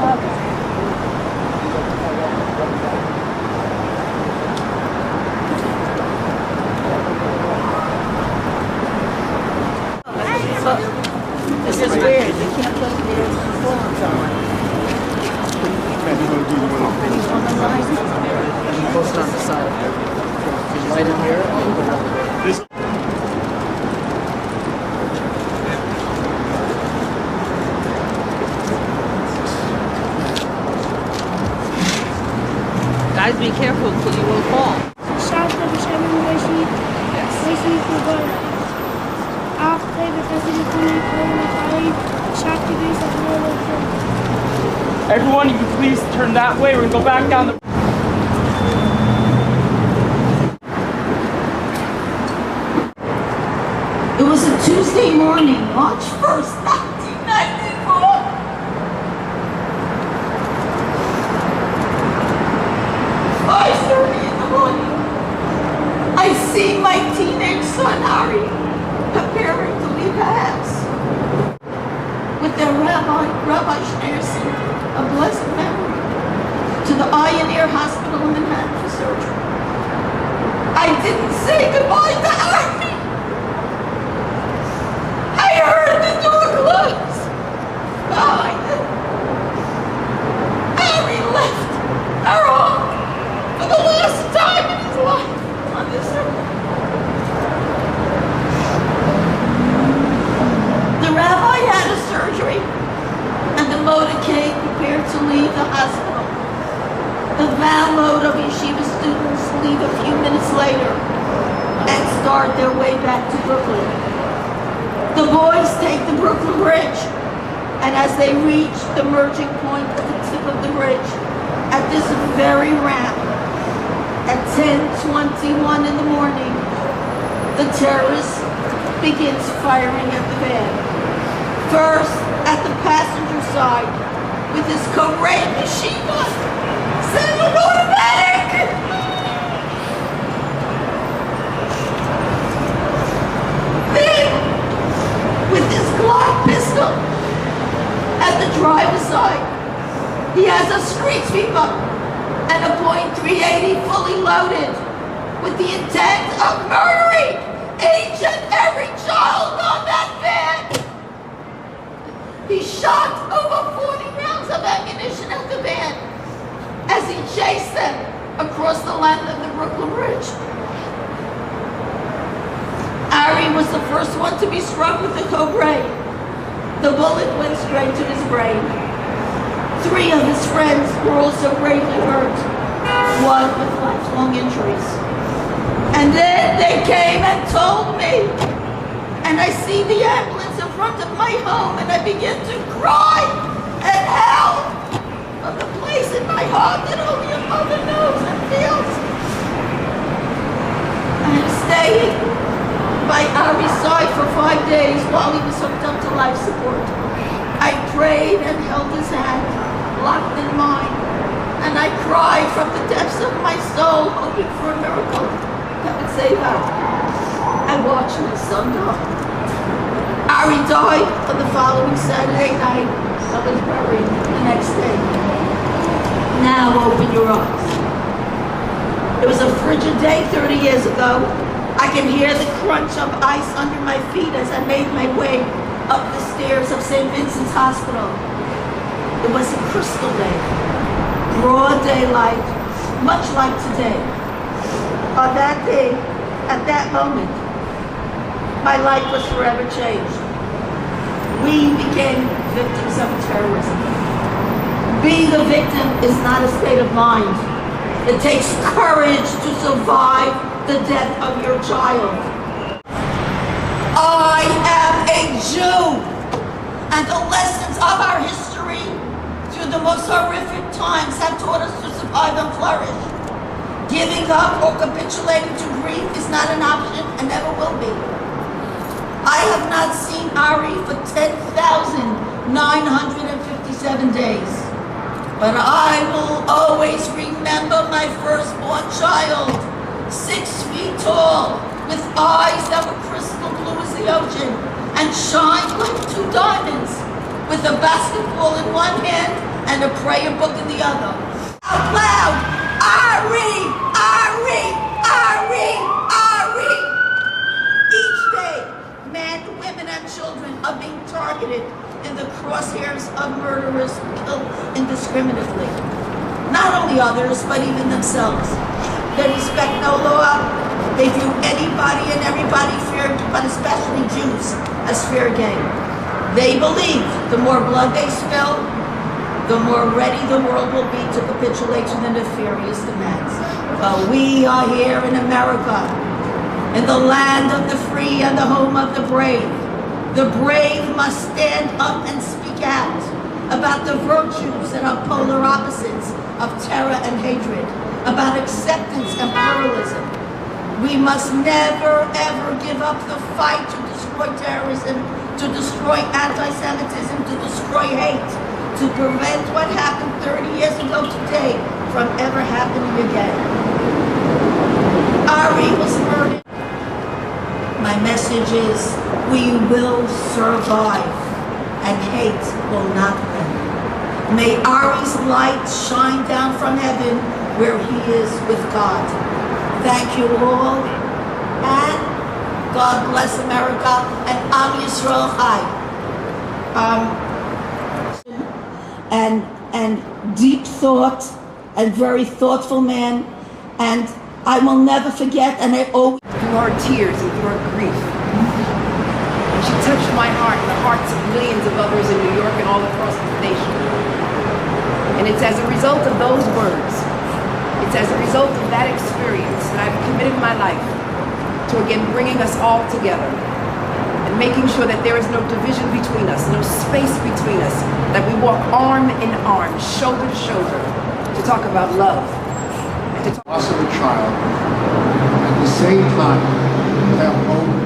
This is weird. You can't put the forms on. On the line. And post it on the side. Right in here. Guys, be careful because you will fall. Everyone, you can please turn that way. We're gonna go back down the... It was a Tuesday morning, March 1st, 1994. 5:30 in the morning. I see my teenage son, Ari, preparing to leave the house with their Rabbi Schneerson, a blessed memory, to the Eye and Ear Hospital in Manhattan for surgery. I didn't say goodbye to Ari. I heard the door close behind him. Ari left our home for the last time in his life on this earth. The rabbi had a surgery, and the motorcade prepared to leave the hospital. The van load of yeshiva students leave a few minutes later and start their way back to Brooklyn. The boys take the Brooklyn Bridge, and as they reach the merging point at the tip of the bridge, at this very ramp, at 10:21 in the morning, the terrorist begins firing at the van. First, at the passenger side, with his Cobra machine gun, semi-automatic. Then, with his Glock pistol, at the driver's side, he has a street sweeper and a .380 fully loaded, with the intent of murdering each and every child on that van. He shot over 40 rounds of ammunition at the van as he chased them across the length of the Brooklyn Bridge. Ari was the first one to be struck with the Cobra. The bullet went straight to his brain. 3 of his friends were also gravely hurt, one with lifelong injuries. And then they came and told me, and I see the ambulance in front of my home, and I begin to cry and howl of the place in my heart that only a mother knows and feels. I am staying by Ari's side for 5 days while he was hooked up to life support. I prayed and held his hand, locked in mine, and I cried from the depths of my soul, hoping for a miracle that would save Ari. I watched my son die. Ari died on the following Saturday night. I was buried the next day. Now open your eyes. It was a frigid day 30 years ago. I can hear the crunch of ice under my feet as I made my way up the stairs of St. Vincent's Hospital. It was a crystal day, broad daylight, much like today. On that day, at that moment, my life was forever changed. We became victims of terrorism. Being a victim is not a state of mind. It takes courage to survive the death of your child. I am a Jew, and the lessons of our history through the most horrific times have taught us to survive and flourish. Giving up or capitulating to grief is not an option and never will be. I have not seen Ari for 10,957 days, but I will always remember my firstborn child, 6 feet tall, with eyes that were crystal blue as the ocean and shined like 2 diamonds, with a basketball in one hand and a prayer book in the other. Out loud, Ari, Ari, Ari, Ari. Each day, men, women, and children are being targeted in the crosshairs of murderers who kill indiscriminately. Not only others, but even themselves. They respect no law. They view anybody and everybody fair, but especially Jews, as fair game. They believe the more blood they spill, the more ready the world will be to capitulate to the nefarious demands. But we are here in America, in the land of the free and the home of the brave. The brave must stand up and speak out about the virtues and our polar opposites of terror and hatred, about acceptance and pluralism. We must never, ever give up the fight to destroy terrorism, to destroy anti-Semitism, to destroy hate, to prevent what happened 30 years ago today from ever happening again. Ari was murdered. My message is, we will survive, and hate will not win. May Ari's light shine down from heaven where he is with God. Thank you all, and God bless America, and Am Yisrael Chai. And deep thought, and very thoughtful man, and I will never forget, and I always... Through her tears and through her grief. She touched my heart and the hearts of millions of others in New York and all across the nation. And it's as a result of those words, it's as a result of that experience that I've committed my life to again bringing us all together and making sure that there is no division between us, no space between us, that we walk arm in arm, shoulder to shoulder, to talk about love. And to talk loss of a child, at the same time, that hope